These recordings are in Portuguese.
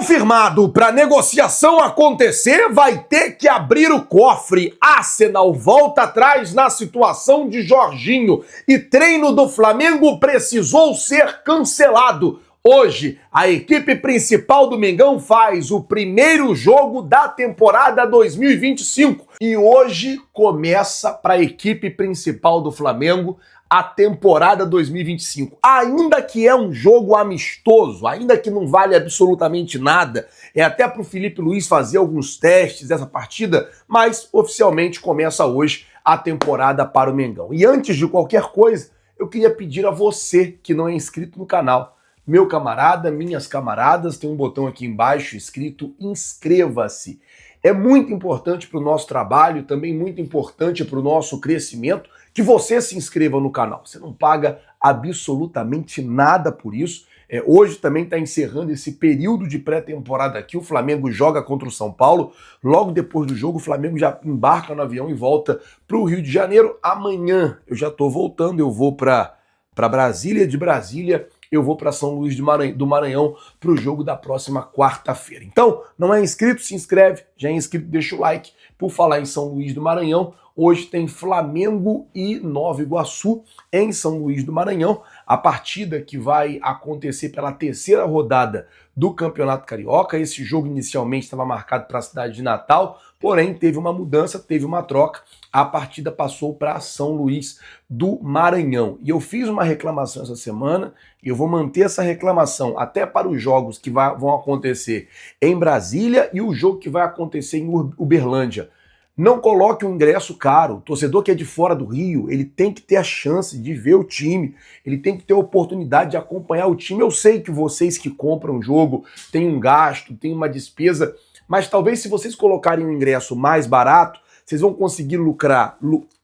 Confirmado, para negociação acontecer, vai ter que abrir o cofre. Arsenal volta atrás na situação de Jorginho e treino do Flamengo precisou ser cancelado. Hoje, a equipe principal do Mengão faz o primeiro jogo da temporada 2025 e hoje começa para a equipe principal do Flamengo a temporada 2025. Ainda que é um jogo amistoso, ainda que não vale absolutamente nada, é até para o Filipe Luís fazer alguns testes dessa partida, mas oficialmente começa hoje a temporada para o Mengão. E antes de qualquer coisa, eu queria pedir a você que não é inscrito no canal, meu camarada, minhas camaradas, tem um botão aqui embaixo escrito inscreva-se. É muito importante para o nosso trabalho, também muito importante para o nosso crescimento, que você se inscreva no canal. Você não paga absolutamente nada por isso. Hoje também está encerrando esse período de pré-temporada aqui. O Flamengo joga contra o São Paulo. Logo depois do jogo, o Flamengo já embarca no avião e volta para o Rio de Janeiro. Amanhã eu já estou voltando, eu vou para Brasília, de Brasília eu vou para São Luís do Maranhão para o jogo da próxima quarta-feira. Então, não é inscrito? Se inscreve. Já é inscrito? Deixa o like. Por falar em São Luís do Maranhão, hoje tem Flamengo e Nova Iguaçu em São Luís do Maranhão. A partida que vai acontecer pela terceira rodada do Campeonato Carioca. Esse jogo inicialmente estava marcado para a cidade de Natal, porém teve uma mudança, teve uma troca. A partida passou para São Luís do Maranhão. E eu fiz uma reclamação essa semana, e eu vou manter essa reclamação até para os jogos que vão acontecer em Brasília e o jogo que vai acontecer em Uberlândia. Não coloque um ingresso caro. O torcedor que é de fora do Rio, ele tem que ter a chance de ver o time, ele tem que ter a oportunidade de acompanhar o time. Eu sei que vocês que compram o jogo têm um gasto, têm uma despesa, mas talvez se vocês colocarem um ingresso mais barato, vocês vão conseguir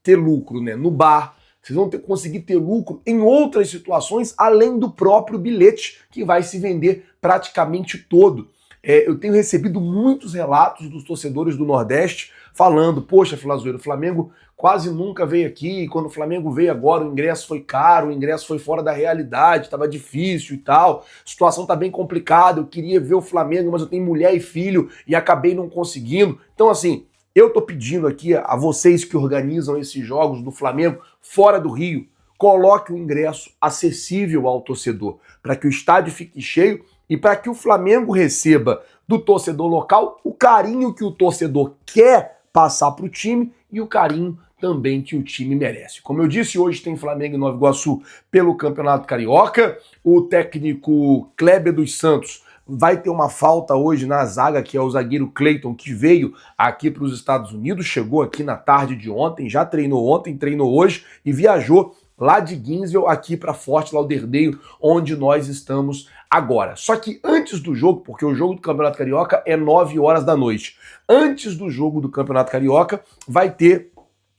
ter lucro, né, no bar, vocês vão conseguir ter lucro em outras situações, além do próprio bilhete, que vai se vender praticamente todo. Eu tenho recebido muitos relatos dos torcedores do Nordeste falando, poxa, Filazoeiro, o Flamengo quase nunca veio aqui, quando o Flamengo veio agora o ingresso foi caro, o ingresso foi fora da realidade, estava difícil e tal, a situação está bem complicada, eu queria ver o Flamengo, mas eu tenho mulher e filho e acabei não conseguindo. Então, assim, eu tô pedindo aqui a vocês que organizam esses jogos do Flamengo fora do Rio, coloque o ingresso acessível ao torcedor, para que o estádio fique cheio e para que o Flamengo receba do torcedor local o carinho que o torcedor quer passar para o time e o carinho também que o time merece. Como eu disse, hoje tem Flamengo e Nova Iguaçu pelo Campeonato Carioca, o técnico Kleber dos Santos vai ter uma falta hoje na zaga, que é o zagueiro Cleiton, que veio aqui para os Estados Unidos, chegou aqui na tarde de ontem, já treinou ontem, treinou hoje e viajou lá de Gainesville aqui para Fort Lauderdale, onde nós estamos agora. Só que antes do jogo, porque o jogo do Campeonato Carioca é 9 horas da noite, antes do jogo do Campeonato Carioca vai ter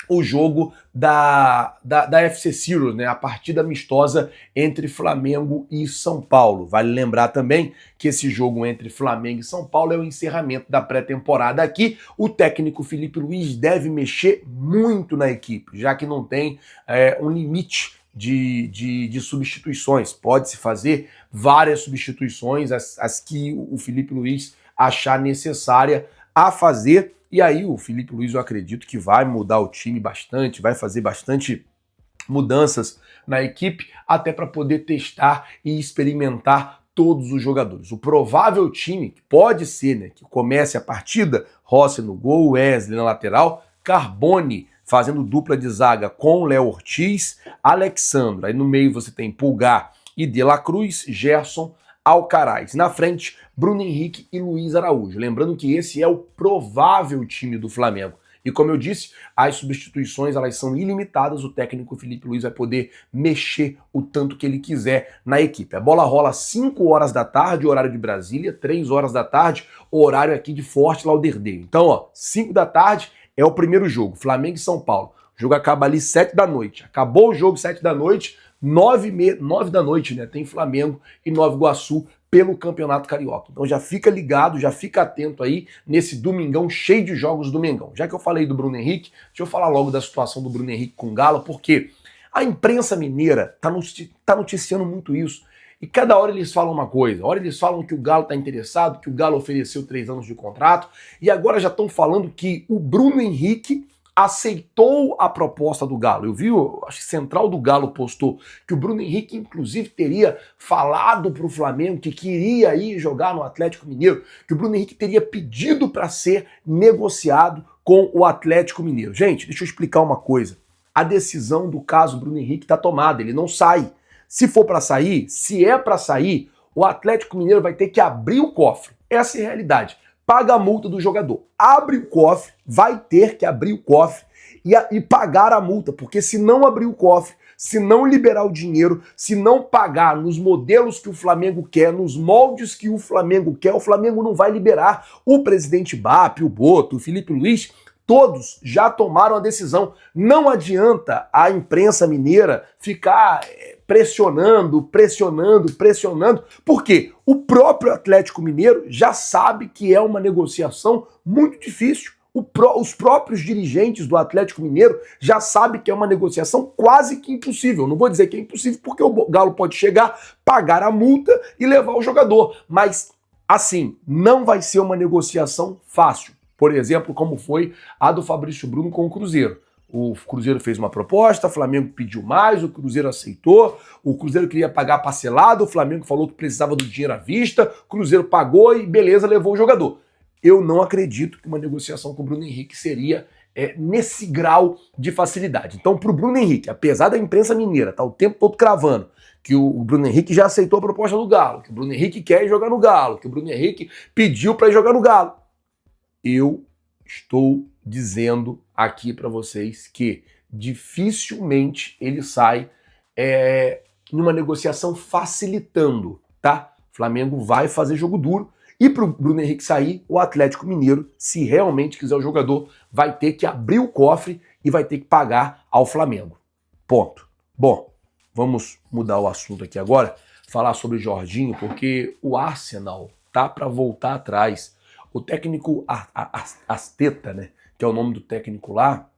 o jogo da FC Series, né? A partida amistosa entre Flamengo e São Paulo. Vale lembrar também que esse jogo entre Flamengo e São Paulo é o encerramento da pré-temporada aqui. O técnico Filipe Luís deve mexer muito na equipe, já que não tem um limite de substituições. Pode-se fazer várias substituições, as que o Filipe Luís achar necessária a fazer. E aí o Filipe Luís, eu acredito que vai mudar o time bastante, vai fazer bastante mudanças na equipe, até para poder testar e experimentar todos os jogadores. O provável time, que pode ser, né, que comece a partida, Rossi no gol, Wesley na lateral, Carbone fazendo dupla de zaga com Léo Ortiz, Alexandre. Aí no meio você tem Pulgar e De La Cruz, Gerson, Alcaraz. Na frente, Bruno Henrique e Luiz Araújo. Lembrando que esse é o provável time do Flamengo. E como eu disse, as substituições elas são ilimitadas, o técnico Filipe Luís vai poder mexer o tanto que ele quiser na equipe. A bola rola às 5 horas da tarde, horário de Brasília, 3 horas da tarde, horário aqui de Fort Lauderdale. Então, ó, 5 da tarde é o primeiro jogo, Flamengo e São Paulo. O jogo acaba ali 7 da noite. Acabou o jogo 7 da noite, 9 da noite, né? Tem Flamengo e Nova Iguaçu pelo Campeonato Carioca. Então já fica ligado, já fica atento aí nesse domingão cheio de jogos do Mengão. Já que eu falei do Bruno Henrique, deixa eu falar logo da situação do Bruno Henrique com o Galo, porque a imprensa mineira tá noticiando muito isso. E cada hora eles falam uma coisa. Hora eles falam que o Galo está interessado, que o Galo ofereceu 3 anos de contrato, e agora já estão falando que o Bruno Henrique aceitou a proposta do Galo. Eu vi, acho que Central do Galo postou que o Bruno Henrique, inclusive, teria falado para o Flamengo que queria ir jogar no Atlético Mineiro, que o Bruno Henrique teria pedido para ser negociado com o Atlético Mineiro. Gente, deixa eu explicar uma coisa. A decisão do caso Bruno Henrique está tomada, ele não sai. Se for para sair, se é para sair, o Atlético Mineiro vai ter que abrir o cofre. Essa é a realidade. Paga a multa do jogador. Abre o cofre, vai ter que abrir o cofre e pagar a multa, porque se não abrir o cofre, se não liberar o dinheiro, se não pagar nos modelos que o Flamengo quer, nos moldes que o Flamengo quer, o Flamengo não vai liberar. O presidente BAP, o Boto, o Felipe Luiz, todos já tomaram a decisão. Não adianta a imprensa mineira ficar pressionando, porque o próprio Atlético Mineiro já sabe que é uma negociação muito difícil. Os próprios dirigentes do Atlético Mineiro já sabem que é uma negociação quase que impossível. Não vou dizer que é impossível, porque o Galo pode chegar, pagar a multa e levar o jogador. Mas, assim, não vai ser uma negociação fácil. Por exemplo, como foi a do Fabrício Bruno com o Cruzeiro. O Cruzeiro fez uma proposta, o Flamengo pediu mais, o Cruzeiro aceitou, o Cruzeiro queria pagar parcelado, o Flamengo falou que precisava do dinheiro à vista, o Cruzeiro pagou e beleza, levou o jogador. Eu não acredito que uma negociação com o Bruno Henrique seria nesse grau de facilidade. Então, para o Bruno Henrique, apesar da imprensa mineira estar o tempo todo cravando que o Bruno Henrique já aceitou a proposta do Galo, que o Bruno Henrique quer jogar no Galo, que o Bruno Henrique pediu para ir jogar no Galo, eu estou dizendo aqui para vocês que dificilmente ele sai numa negociação facilitando, tá? O Flamengo vai fazer jogo duro e para o Bruno Henrique sair, o Atlético Mineiro, se realmente quiser o jogador, vai ter que abrir o cofre e vai ter que pagar ao Flamengo. Ponto. Bom, vamos mudar o assunto aqui agora, falar sobre Jorginho, porque o Arsenal tá para voltar atrás. O técnico Arteta, né, que é o nome do técnico lá,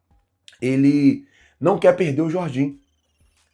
ele não quer perder o Jorginho.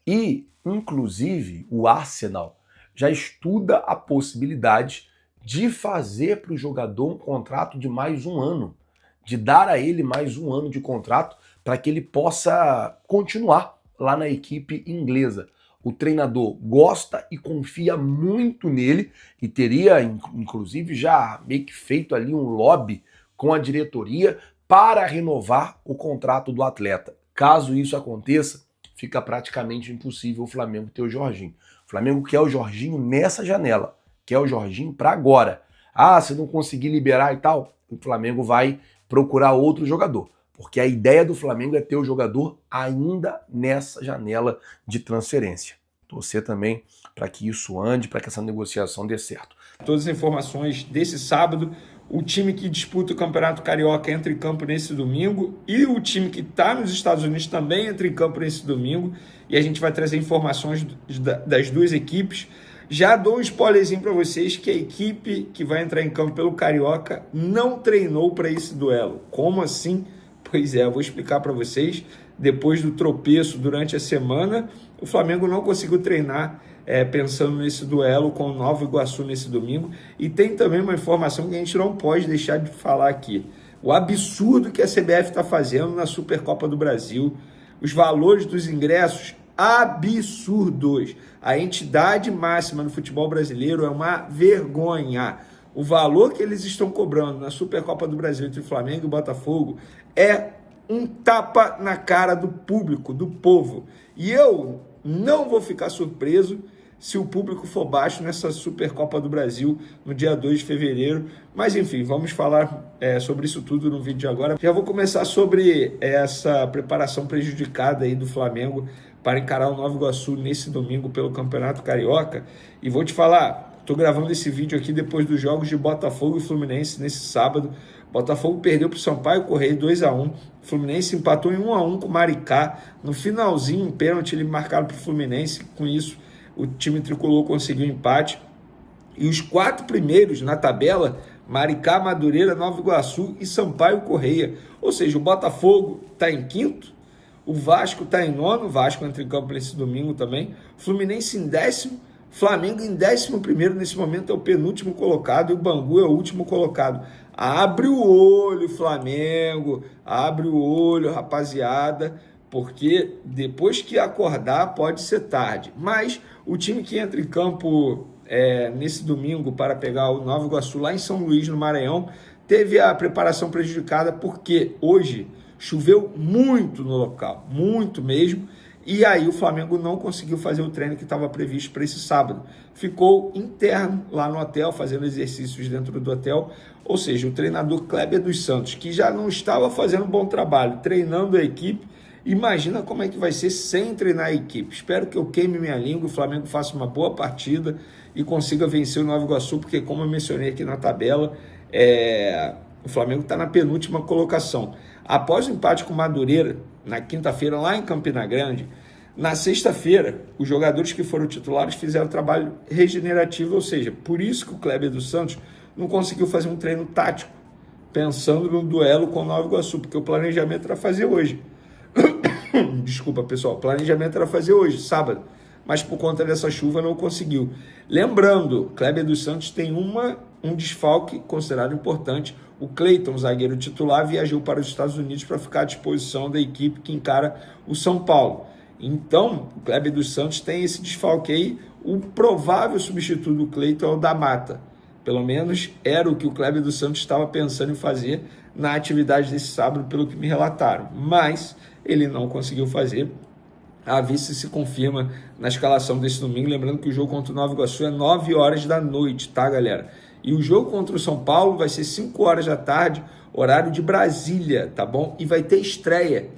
E, inclusive, o Arsenal já estuda a possibilidade de fazer para o jogador um contrato de mais 1 ano, de dar a ele mais 1 ano de contrato para que ele possa continuar lá na equipe inglesa. O treinador gosta e confia muito nele e teria, inclusive, já meio que feito ali um lobby com a diretoria para renovar o contrato do atleta. Caso isso aconteça, fica praticamente impossível o Flamengo ter o Jorginho. O Flamengo quer o Jorginho nessa janela, quer o Jorginho para agora. Ah, se não conseguir liberar e tal, o Flamengo vai procurar outro jogador. Porque a ideia do Flamengo é ter o jogador ainda nessa janela de transferência. Torcer também para que isso ande, para que essa negociação dê certo. Todas as informações desse sábado, o time que disputa o Campeonato Carioca entra em campo nesse domingo e o time que está nos Estados Unidos também entra em campo nesse domingo e a gente vai trazer informações das duas equipes. Já dou um spoilerzinho para vocês que a equipe que vai entrar em campo pelo Carioca não treinou para esse duelo. Como assim? Pois é, eu vou explicar para vocês. Depois do tropeço durante a semana, o Flamengo não conseguiu treinar pensando nesse duelo com o Nova Iguaçu nesse domingo. E tem também uma informação que a gente não pode deixar de falar aqui. O absurdo que a CBF está fazendo na Supercopa do Brasil. Os valores dos ingressos absurdos. A entidade máxima no futebol brasileiro é uma vergonha. O valor que eles estão cobrando na Supercopa do Brasil entre Flamengo e Botafogo é um tapa na cara do público, do povo. E eu não vou ficar surpreso se o público for baixo nessa Supercopa do Brasil no dia 2 de fevereiro. Mas enfim, vamos falar sobre isso tudo no vídeo de agora. Já vou começar sobre essa preparação prejudicada aí do Flamengo para encarar o Nova Iguaçu nesse domingo pelo Campeonato Carioca. E vou te falar, estou gravando esse vídeo aqui depois dos jogos de Botafogo e Fluminense nesse sábado. Botafogo perdeu para o Sampaio Corrêa 2-1. Fluminense empatou em 1-1 com o Maricá. No finalzinho, um pênalti ele marcaram para o Fluminense. Com isso, o time tricolor conseguiu empate. E os 4 primeiros na tabela, Maricá, Madureira, Nova Iguaçu e Sampaio Corrêa. Ou seja, o Botafogo está em 5º, o Vasco está em 9º, o Vasco entra em campo nesse domingo também, Fluminense em 10º, Flamengo em 11º nesse momento é o penúltimo colocado e o Bangu é o último colocado. Abre o olho, Flamengo, abre o olho, rapaziada, porque depois que acordar pode ser tarde. Mas o time que entra em campo nesse domingo para pegar o Nova Iguaçu lá em São Luís, no Maranhão, teve a preparação prejudicada porque hoje choveu muito no local, muito mesmo, e aí o Flamengo não conseguiu fazer o treino que estava previsto para esse sábado. Ficou interno lá no hotel, fazendo exercícios dentro do hotel, ou seja, o treinador Kleber dos Santos, que já não estava fazendo um bom trabalho, treinando a equipe, imagina como é que vai ser sem treinar a equipe. Espero que eu queime minha língua, o Flamengo faça uma boa partida e consiga vencer o Nova Iguaçu, porque como eu mencionei aqui na tabela, o Flamengo está na penúltima colocação. Após o empate com o Madureira, na quinta-feira, lá em Campina Grande, na sexta-feira, os jogadores que foram titulares fizeram trabalho regenerativo, ou seja, por isso que o Kleber dos Santos não conseguiu fazer um treino tático, pensando no duelo com o Nova Iguaçu, porque o planejamento era fazer hoje. Desculpa, pessoal, o planejamento era fazer hoje, sábado, mas por conta dessa chuva não conseguiu. Lembrando, Kleber dos Santos tem um desfalque considerado importante. O Cleiton, zagueiro titular, viajou para os Estados Unidos para ficar à disposição da equipe que encara o São Paulo. Então, o Kleber dos Santos tem esse desfalque aí. O provável substituto do Cleiton é o da Mata. Pelo menos era o que o Kleber dos Santos estava pensando em fazer na atividade desse sábado, pelo que me relataram. Mas ele não conseguiu fazer. A ver se confirma na escalação desse domingo. Lembrando que o jogo contra o Nova Iguaçu é 9 horas da noite, tá, galera? E o jogo contra o São Paulo vai ser 5 horas da tarde, horário de Brasília, tá bom? E vai ter estreia.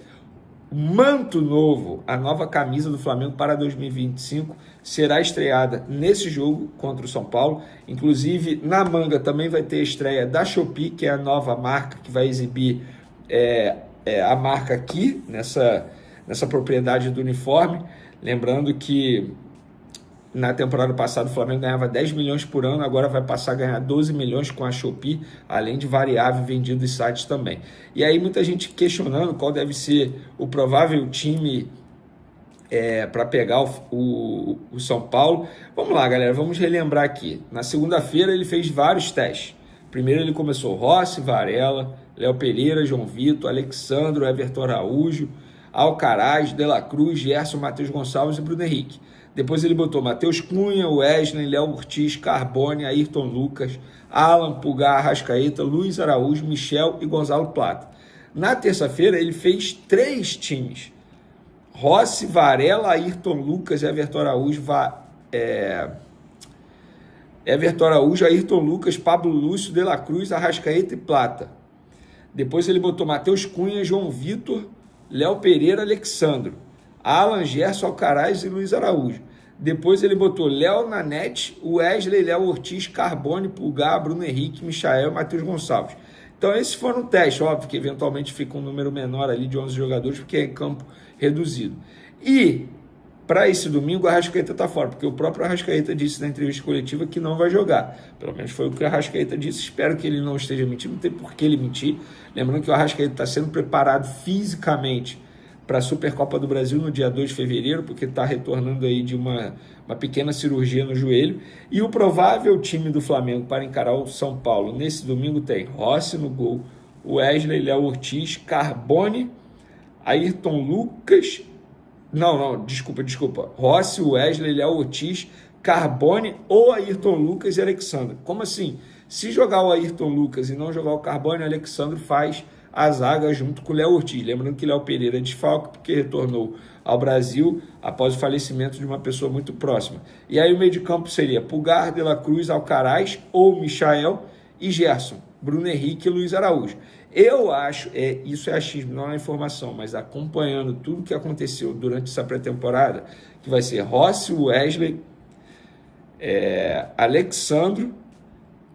Manto novo, a nova camisa do Flamengo para 2025 será estreada nesse jogo contra o São Paulo. Inclusive, na manga também vai ter a estreia da Shopee, que é a nova marca que vai exibir a marca aqui, nessa propriedade do uniforme. Lembrando que na temporada passada o Flamengo ganhava 10 milhões por ano, agora vai passar a ganhar 12 milhões com a Shopee, além de variável vendido em sites também. E aí muita gente questionando qual deve ser o provável time para pegar o São Paulo. Vamos lá, galera, vamos relembrar aqui. Na segunda-feira ele fez vários testes. Primeiro ele começou Rossi, Varela, Léo Pereira, João Vitor, Alexandro, Everton Araújo, Alcaraz, De La Cruz, Gerson, Matheus Gonçalves e Bruno Henrique. Depois ele botou Matheus Cunha, Wesley, Léo Ortiz, Carbone, Ayrton Lucas, Alan, Pulgar, Arrascaeta, Luiz Araújo, Michel e Gonzalo Plata. Na terça-feira ele fez 3 times. Rossi, Varela, Ayrton Lucas, Everton Araújo, Ayrton Lucas, Pablo Lúcio, De La Cruz, Arrascaeta e Plata. Depois ele botou Matheus Cunha, João Vitor, Léo Pereira, Alexandro, Alan, Gerson, Alcaraz e Luiz Araújo. Depois ele botou Léo Nanete, Wesley, Léo Ortiz, Carbone, Pulgar, Bruno Henrique, Michael e Matheus Gonçalves. Então esses foram testes, óbvio que eventualmente fica um número menor ali de 11 jogadores, porque é em campo reduzido. E para esse domingo a Arrascaeta está fora, porque o próprio Arrascaeta disse na entrevista coletiva que não vai jogar. Pelo menos foi o que o Arrascaeta disse. Espero que ele não esteja mentindo, não tem por que ele mentir. Lembrando que o Arrascaeta está sendo preparado fisicamente para a Supercopa do Brasil no dia 2 de fevereiro, porque está retornando aí de uma pequena cirurgia no joelho. E o provável time do Flamengo para encarar o São Paulo nesse domingo tem Rossi no gol, Wesley, Léo Ortiz, Carbone, Ayrton Lucas... Desculpa. Rossi, Wesley, Léo Ortiz, Carbone ou Ayrton Lucas e Alexandre. Como assim? Se jogar o Ayrton Lucas e não jogar o Carbone, o Alexandre faz a zaga junto com o Léo Ortiz. Lembrando que Léo Pereira é desfalque porque retornou ao Brasil após o falecimento de uma pessoa muito próxima. E aí o meio de campo seria Pulgar, De La Cruz, Alcaraz ou Michael e Gerson, Bruno Henrique e Luiz Araújo. Eu acho, isso é achismo, não é informação, mas acompanhando tudo que aconteceu durante essa pré-temporada, que vai ser Rossi, Wesley, Alexandro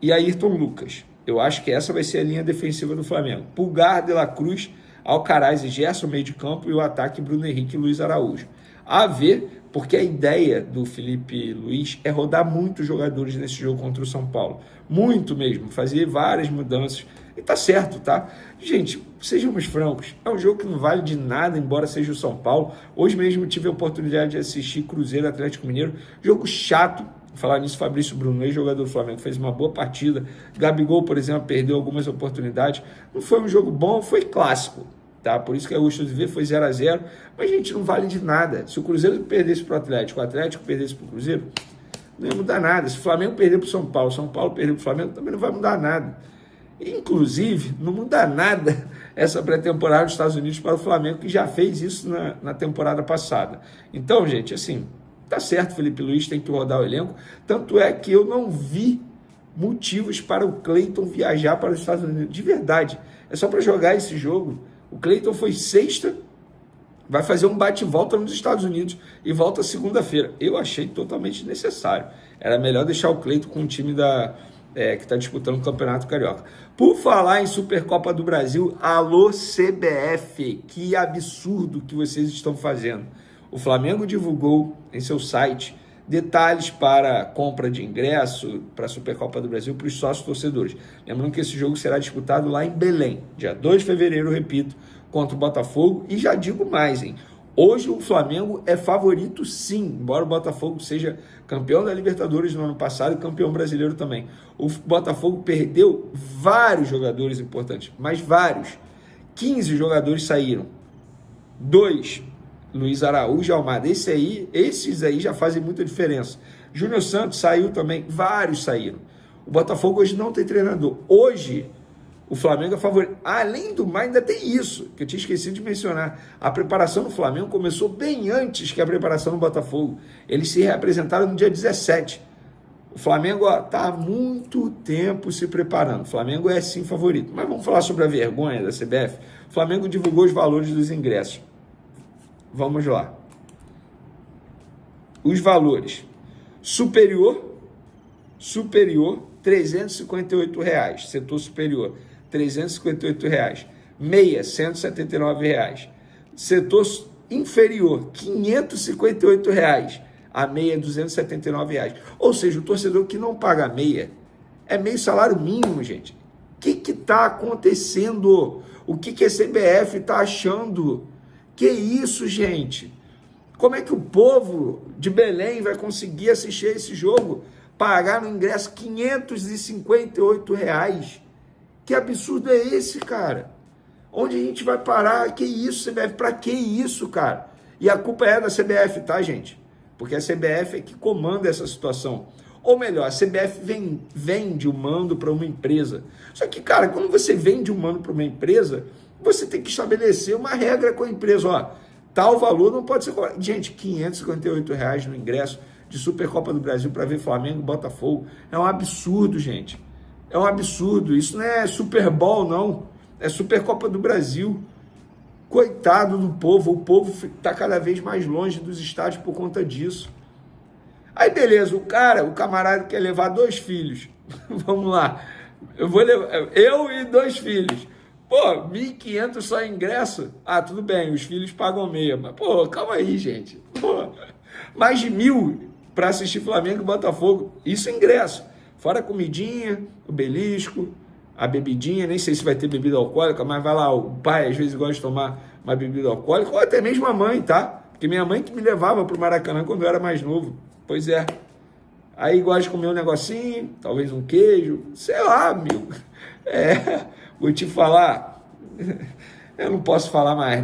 e Ayrton Lucas. Eu acho que essa vai ser a linha defensiva do Flamengo. Pulgar, De La Cruz, Alcaraz e Gerson, meio de campo, e o ataque Bruno Henrique e Luiz Araújo. A ver, Porque a ideia do Felipe Luiz é rodar muitos jogadores nesse jogo contra o São Paulo. Muito mesmo, fazer várias mudanças. E tá certo, tá? Gente, sejamos francos, é um jogo que não vale de nada, embora seja o São Paulo. Hoje mesmo tive a oportunidade de assistir Cruzeiro Atlético Mineiro. Jogo chato. Falar nisso, Fabrício Bruno, ex-jogador do Flamengo, fez uma boa partida. Gabigol, por exemplo, perdeu algumas oportunidades. Não foi um jogo bom, foi clássico. Tá? Por isso que é gostoso de ver, foi 0-0. Mas, gente, não vale de nada. Se o Cruzeiro perdesse para o Atlético perdesse para o Cruzeiro, não ia mudar nada. Se o Flamengo perder para o São Paulo perder para o Flamengo, também não vai mudar nada. Inclusive, não muda nada essa pré-temporada dos Estados Unidos para o Flamengo, que já fez isso na temporada passada. Então, gente, assim, tá certo, Felipe Luiz tem que rodar o elenco. Tanto é que eu não vi motivos para o Cleiton viajar para os Estados Unidos. De verdade, é só para jogar esse jogo. O Cleiton foi sexta, vai fazer um bate-volta nos Estados Unidos e volta segunda-feira. Eu achei totalmente necessário. Era melhor deixar o Cleiton com o time que está disputando o Campeonato Carioca. Por falar em Supercopa do Brasil, alô CBF, que absurdo que vocês estão fazendo. O Flamengo divulgou em seu site detalhes para compra de ingresso para a Supercopa do Brasil para os sócios torcedores. Lembrando que esse jogo será disputado lá em Belém, dia 2 de fevereiro, repito, contra o Botafogo. E já digo mais, hein? Hoje o Flamengo é favorito sim, embora o Botafogo seja campeão da Libertadores no ano passado e campeão brasileiro também. O Botafogo perdeu vários jogadores importantes, mas vários. 15 jogadores saíram. 2, Luiz Araújo e Almada. Esses aí já fazem muita diferença. Júnior Santos saiu também, vários saíram. O Botafogo hoje não tem treinador. Hoje o Flamengo é favorito. Além do mais, ainda tem isso, que eu tinha esquecido de mencionar. A preparação do Flamengo começou bem antes que a preparação do Botafogo. Eles se reapresentaram no dia 17. O Flamengo está há muito tempo se preparando. O Flamengo é sim favorito. Mas vamos falar sobre a vergonha da CBF. O Flamengo divulgou os valores dos ingressos. Vamos lá. Os valores. Superior, R$ 358. Setor superior, R$ 358. Meia, R$ 179. Setor inferior, R$ 558. A meia, R$ 279. Ou seja, o torcedor que não paga a meia é meio salário mínimo, gente. O que está acontecendo? O que a CBF está achando? Que isso, gente? Como é que o povo de Belém vai conseguir assistir esse jogo? Pagar no ingresso R$ 558. Que absurdo é esse, cara? Onde a gente vai parar? Que isso, CBF? Pra que isso, cara? E a culpa é da CBF, tá, gente? Porque a CBF é que comanda essa situação. Ou melhor, a CBF vende o mando para uma empresa. Só que, cara, quando você vende o mando para uma empresa, você tem que estabelecer uma regra com a empresa. Ó, tal valor não pode ser cobrado. Gente, R$ 558 no ingresso de Supercopa do Brasil para ver Flamengo e Botafogo. É um absurdo, gente. É um absurdo. Isso não é Super Bowl, não. É Supercopa do Brasil. Coitado do povo. O povo está cada vez mais longe dos estádios por conta disso. Aí, beleza, o camarada quer levar 2 filhos. Vamos lá. Eu e 2 filhos. Pô, 1.500 só ingresso? Ah, tudo bem, os filhos pagam meia. Mas, pô, calma aí, gente. Pô, mais de 1.000 para assistir Flamengo e Botafogo. Isso é ingresso. Fora a comidinha, o belisco, a bebidinha. Nem sei se vai ter bebida alcoólica, mas vai lá, o pai às vezes gosta de tomar uma bebida alcoólica. Ou até mesmo a mãe, tá? Porque minha mãe que me levava pro Maracanã quando eu era mais novo. Pois é. Aí gosta de comer um negocinho, talvez um queijo. Sei lá, amigo. Vou te falar. Eu não posso falar mais,